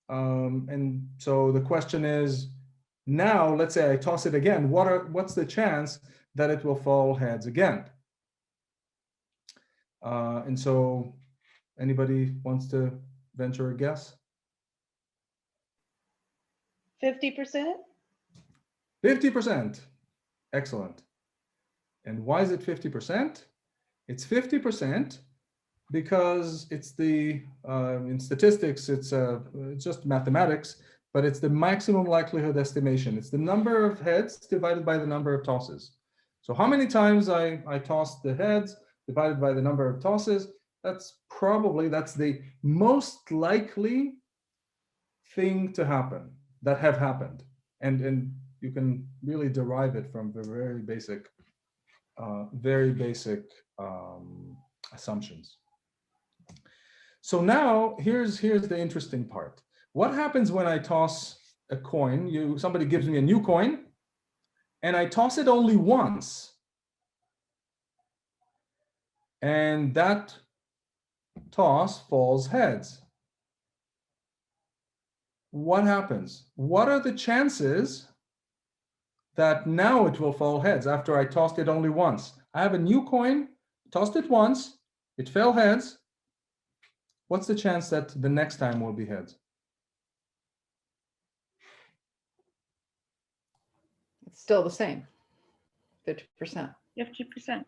And so the question is, now let's say I toss it again, what's the chance that it will fall heads again? And so anybody wants to venture a guess? 50%? 50%. Excellent. And why is it 50%? It's 50% because it's in statistics, it's just mathematics, but it's the maximum likelihood estimation. It's the number of heads divided by the number of tosses. So how many times I toss the heads divided by the number of tosses, that's the most likely thing to happen, that have happened. And you can really derive it from the very basic assumptions. So now here's the interesting part. What happens when I toss a coin? Somebody gives me a new coin, and I toss it only once, and that toss falls heads. What happens? What are the chances that now it will fall heads after I tossed it only once? I have a new coin, tossed it once, it fell heads. What's the chance that the next time will be heads? It's still the same, 50%. 50%.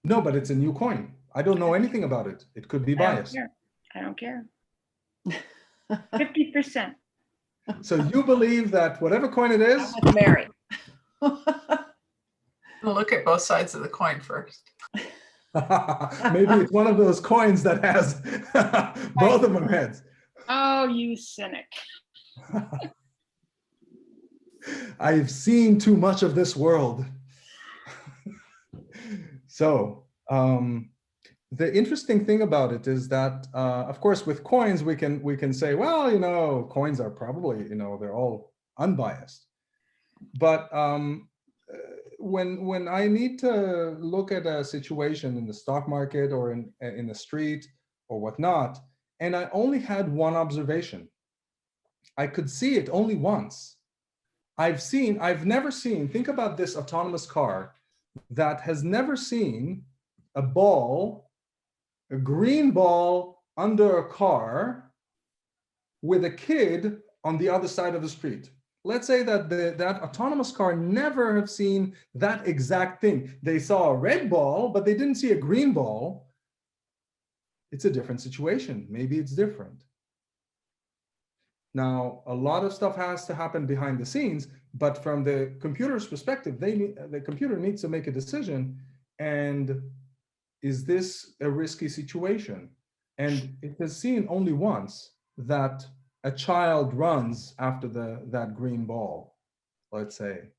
No, but it's a new coin. I don't know anything about it. It could be biased. I don't care. 50%. So you believe that whatever coin it is, I'm with Mary. We'll look at both sides of the coin first. maybe it's one of those coins that has both of them heads. Oh, you cynic. I've seen too much of this world. So the interesting thing about it is that, of course, with coins, we can say, well, coins are probably, they're all unbiased. But when I need to look at a situation in the stock market or in the street or whatnot, and I only had one observation, I could see it only once. I've never seen, think about this autonomous car that has never seen a green ball under a car with a kid on the other side of the street. Let's say that that autonomous car never have seen that exact thing. They saw a red ball, but they didn't see a green ball. It's a different situation. Maybe it's different. Now, a lot of stuff has to happen behind the scenes, but from the computer's perspective, the computer needs to make a decision. And is this a risky situation? And it has seen only once that a child runs after that green ball, let's say.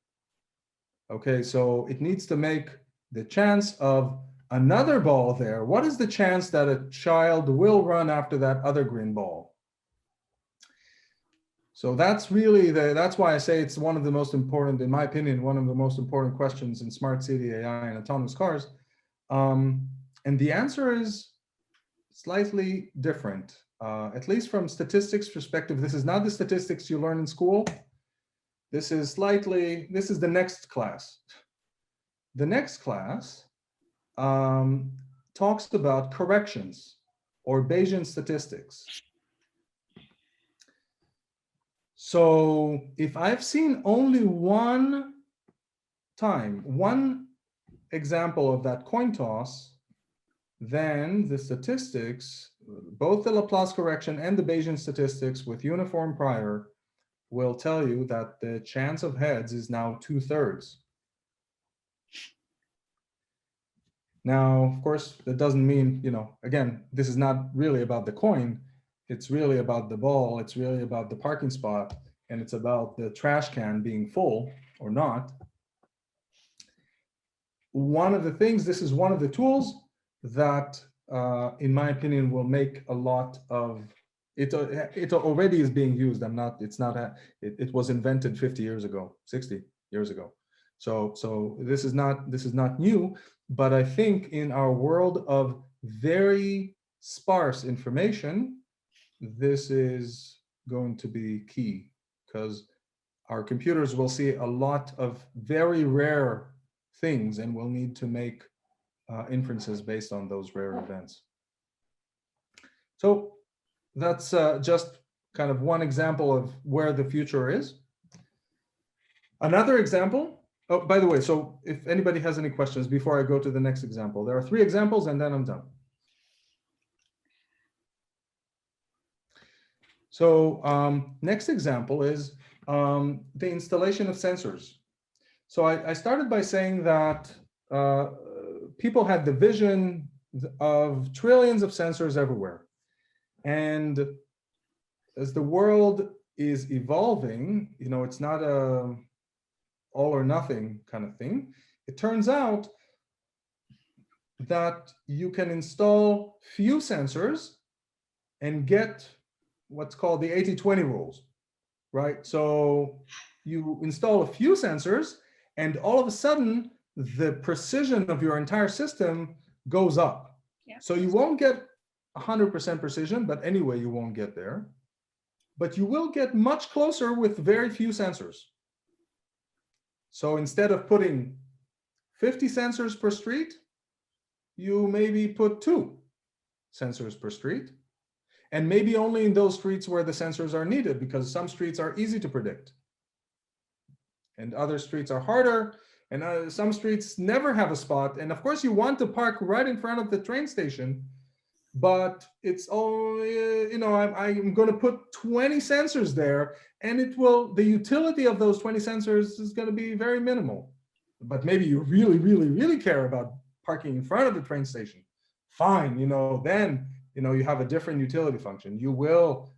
Okay, so it needs to make the chance of another ball there, what is the chance that a child will run after that other green ball? So that's really that's why I say it's one of the most important, in my opinion, one of the most important questions in smart city AI and autonomous cars. And the answer is slightly different, at least from statistics perspective. This is not the statistics you learn in school. This is the next class. The next class talks about corrections or Bayesian statistics. So if I've seen only one example of that coin toss, then the statistics, both the Laplace correction and the Bayesian statistics with uniform prior, will tell you that the chance of heads is now 2/3. Now, of course, that doesn't mean, again, this is not really about the coin. It's really about the ball. It's really about the parking spot. And it's about the trash can being full or not. One of the things, this is one of the tools that, in my opinion, will make a lot of it. It already is being used. It was invented 50 years ago, 60 years ago. So this is not new. But I think in our world of very sparse information, this is going to be key, because our computers will see a lot of very rare things and will need to make inferences based on those rare events. So that's just kind of one example of where the future is. Another example. Oh, by the way, so if anybody has any questions before I go to the next example, there are 3 examples and then I'm done. So next example is the installation of sensors. So I started by saying that people had the vision of trillions of sensors everywhere. And as the world is evolving, it's not a all or nothing kind of thing. It turns out that you can install few sensors and get what's called the 80-20 rules, right? So you install a few sensors and all of a sudden the precision of your entire system goes up. Yeah. So you won't get 100% precision, but anyway, you won't get there. But you will get much closer with very few sensors. So instead of putting 50 sensors per street, you maybe put 2 sensors per street. And maybe only in those streets where the sensors are needed, because some streets are easy to predict. And other streets are harder. And some streets never have a spot. And of course, you want to park right in front of the train station. But it's only, I'm going to put 20 sensors there, and the utility of those 20 sensors is going to be very minimal. But maybe you really, really, really care about parking in front of the train station. Fine, then, you have a different utility function. You will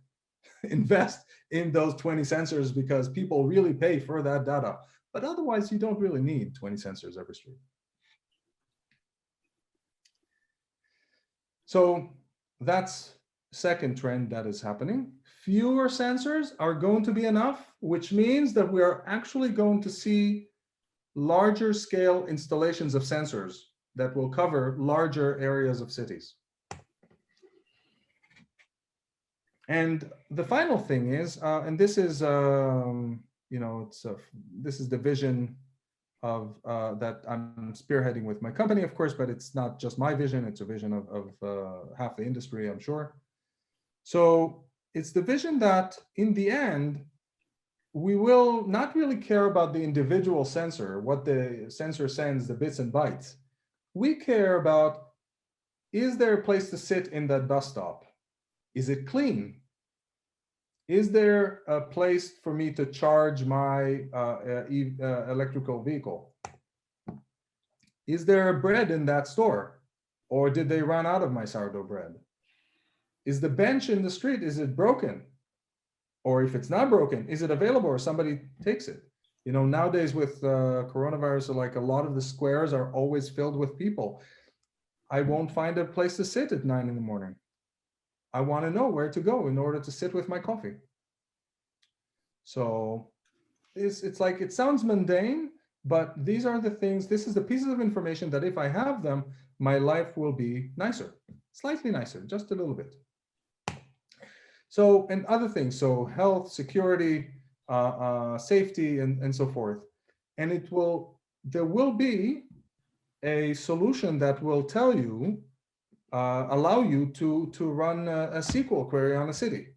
invest in those 20 sensors because people really pay for that data. But otherwise, you don't really need 20 sensors every street. So that's second trend that is happening. Fewer sensors are going to be enough, which means that we are actually going to see larger scale installations of sensors that will cover larger areas of cities. And the final thing is, and this is, this is the vision of that I'm spearheading with my company, of course, but it's not just my vision, it's a vision of half the industry, I'm sure. So it's the vision that in the end, we will not really care about the individual sensor, what the sensor sends, the bits and bytes. We care about, is there a place to sit in that bus stop? Is it clean? Is there a place for me to charge my electrical vehicle? Is there bread in that store? Or did they run out of my sourdough bread? Is the bench in the street, is it broken? Or if it's not broken, is it available or somebody takes it? You know, nowadays with coronavirus, like a lot of the squares are always filled with people. I won't find a place to sit at 9 in the morning. I want to know where to go in order to sit with my coffee. So it's like, it sounds mundane, but these are the things, this is the pieces of information that if I have them, my life will be nicer, slightly nicer, just a little bit. So, and other things, so health, security, safety, and so forth. And there will be a solution that will tell you, allow you to run a SQL query on a city,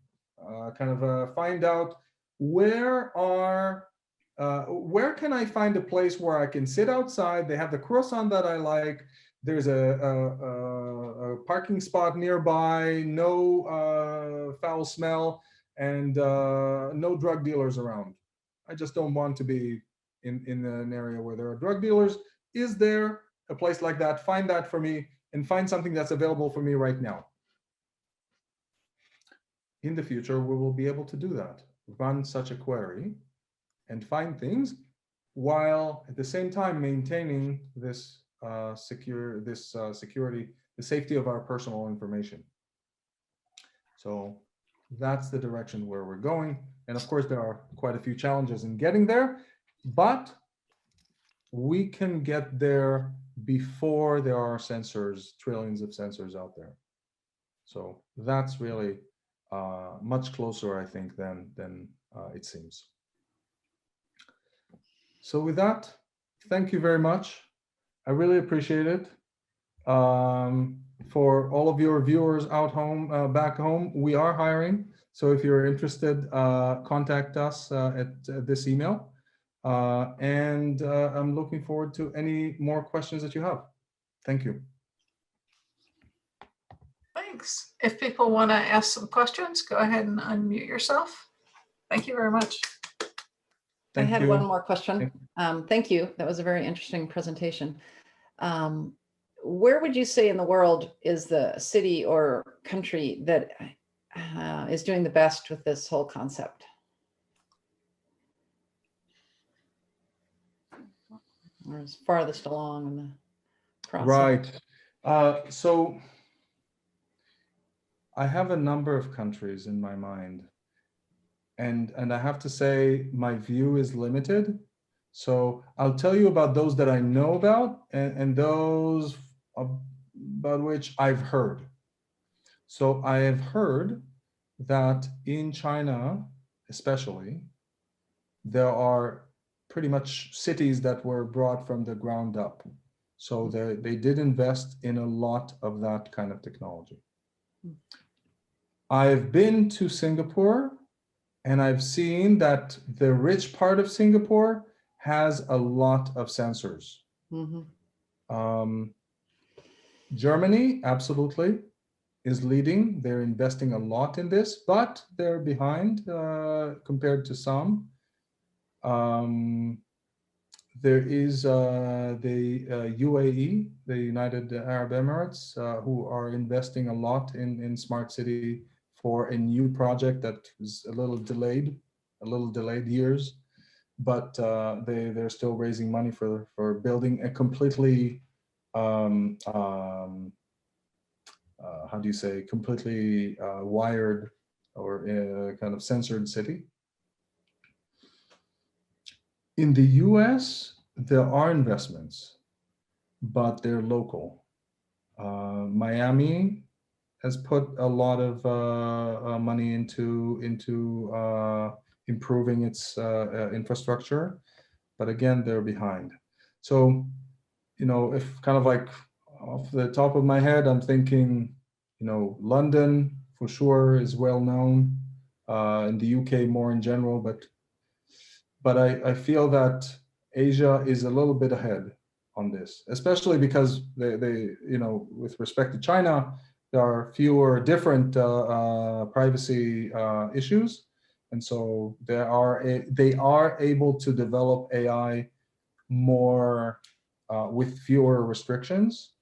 find out where can I find a place where I can sit outside? They have the croissant that I like. There's a parking spot nearby, no foul smell, and no drug dealers around. I just don't want to be in an area where there are drug dealers. Is there a place like that? Find that for me and find something that's available for me right now. In the future, we will be able to do that, run such a query and find things while at the same time maintaining this security, the safety of our personal information. So that's the direction where we're going. And of course, there are quite a few challenges in getting there, but we can get there before there are sensors, trillions of sensors out there. So that's really much closer, I think, than it seems. So with that, thank you very much. I really appreciate it. For all of your viewers out home, back home, we are hiring. So if you're interested, contact us at this email. And I'm looking forward to any more questions that you have. Thank you. Thanks. If people want to ask some questions, go ahead and unmute yourself. Thank you very much. I had one more question. Thank you. That was a very interesting presentation. Where would you say in the world is the city or country that is doing the best with this whole concept? Or is farthest along in the process? Right. So I have a number of countries in my mind. And I have to say my view is limited. So I'll tell you about those that I know about and those about which I've heard. So I have heard that in China, especially, there are pretty much cities that were brought from the ground up. So they did invest in a lot of that kind of technology. I've been to Singapore, and I've seen that the rich part of Singapore has a lot of sensors. Mm-hmm. Germany, absolutely, is leading. They're investing a lot in this, but they're behind compared to some. There is the UAE, the United Arab Emirates, who are investing a lot in smart city for a new project that is a little delayed years, but they're still raising money for building a completely how do you say, completely wired or kind of censored city. In the US, there are investments, but they're local. Miami has put a lot of money into improving its infrastructure, but again, they're behind. So, you know, if kind of like off the top of my head, I'm thinking, you know, London for sure is well known, in the UK more in general, but I feel that Asia is a little bit ahead on this, especially because they you know, with respect to China, there are fewer different privacy issues, and so they are able to develop AI more with fewer restrictions.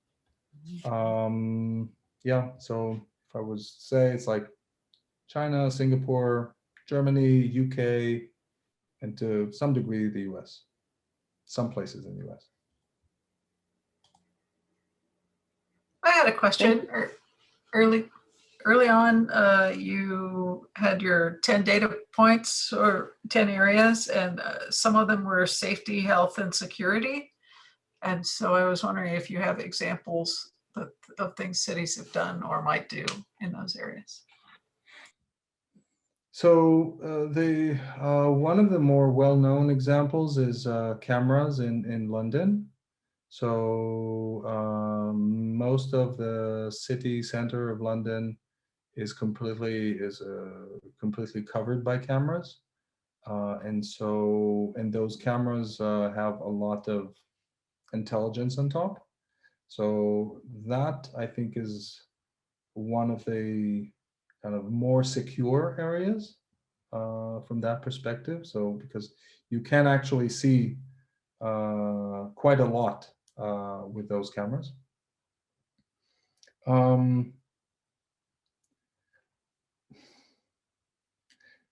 Yeah, so if I was to say, it's like China, Singapore, Germany, UK, and to some degree the US, some places in the US. I had a question. Early on, you had your 10 data points or 10 areas, and some of them were safety, health, and security. And so I was wondering if you have examples of things cities have done or might do in those areas. So one of the more well-known examples is cameras in London. So most of the city center of London is completely covered by cameras, and those cameras have a lot of intelligence on top. So that, I think, is one of the kind of more secure areas from that perspective. So because you can actually see quite a lot with those cameras.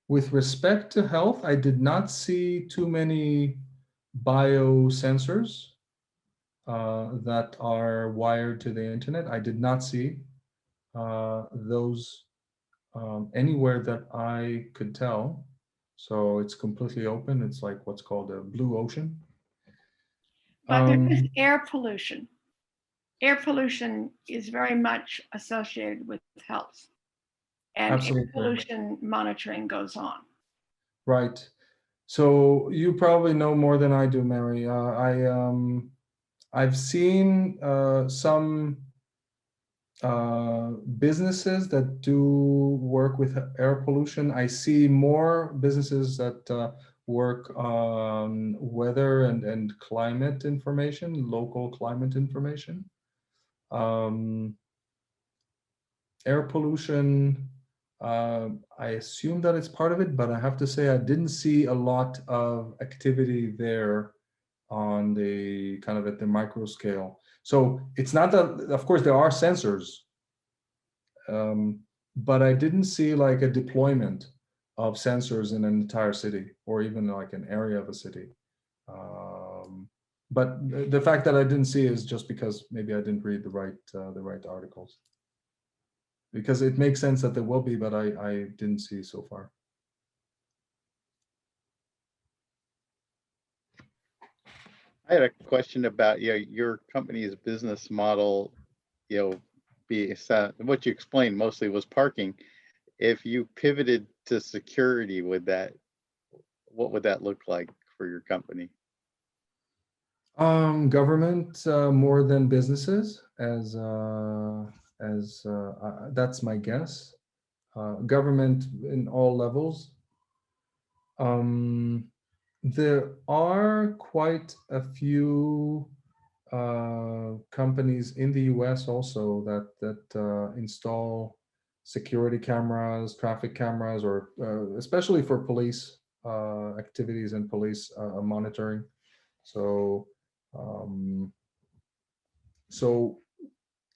With respect to health, I did not see too many biosensors that are wired to the internet. I did not see those anywhere that I could tell. So it's completely open. It's like what's called a blue ocean. But there is air pollution. Air pollution is very much associated with health. And Absolutely. air pollution monitoring goes on. Right. So you probably know more than I do, Mary. I've seen some businesses that do work with air pollution. I see more businesses that work on weather and climate information, local climate information. Air pollution, I assume that it's part of it, but I have to say I didn't see a lot of activity there on the kind of at the micro scale. So it's not that, of course, there are sensors, but I didn't see like a deployment of sensors in an entire city or even like an area of a city. But the fact that I didn't see is just because maybe I didn't read the right articles. Because it makes sense that there will be, but I didn't see so far. I had a question about your company's business model. What you explained mostly was parking. If you pivoted to security, what would that look like for your company? Government more than businesses, as that's my guess. Government in all levels. There are quite a few companies in the US also that install security cameras, traffic cameras, or especially for police activities and police monitoring. So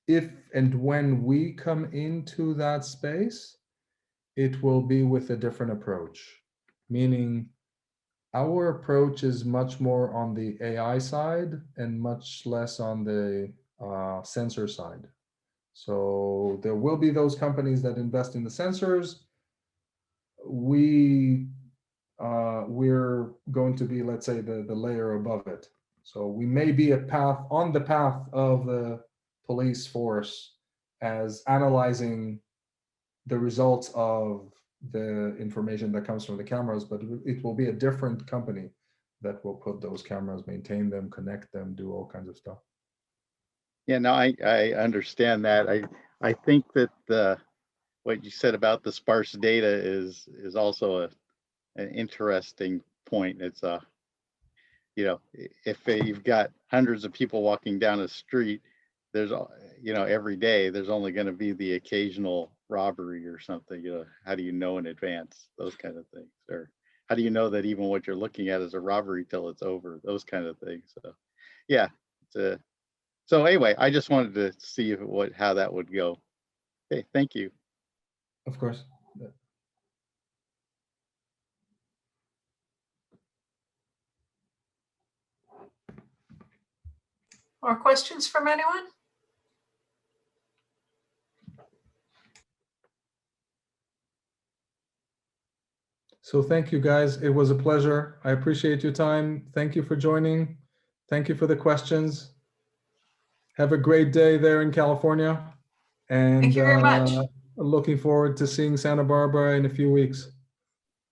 if and when we come into that space, it will be with a different approach, meaning our approach is much more on the AI side and much less on the sensor side. So there will be those companies that invest in the sensors. We're going to be, let's say, the layer above it. So we may be on the path of the police force as analyzing the results of the information that comes from the cameras, but it will be a different company that will put those cameras, maintain them, connect them, do all kinds of stuff. Yeah, no, I understand that. I think that what you said about the sparse data is also an interesting point. It's if you've got hundreds of people walking down a street, there's every day there's only going to be the occasional robbery or something. How do you know in advance? Those kind of things. Or how do you know that even what you're looking at is a robbery till it's over? Those kind of things. So yeah, so anyway, I just wanted to see how that would go. Okay, thank you. Of course. More questions from anyone? So thank you, guys. It was a pleasure. I appreciate your time. Thank you for joining. Thank you for the questions. Have a great day there in California. And Thank you very much. looking forward to seeing Santa Barbara in a few weeks.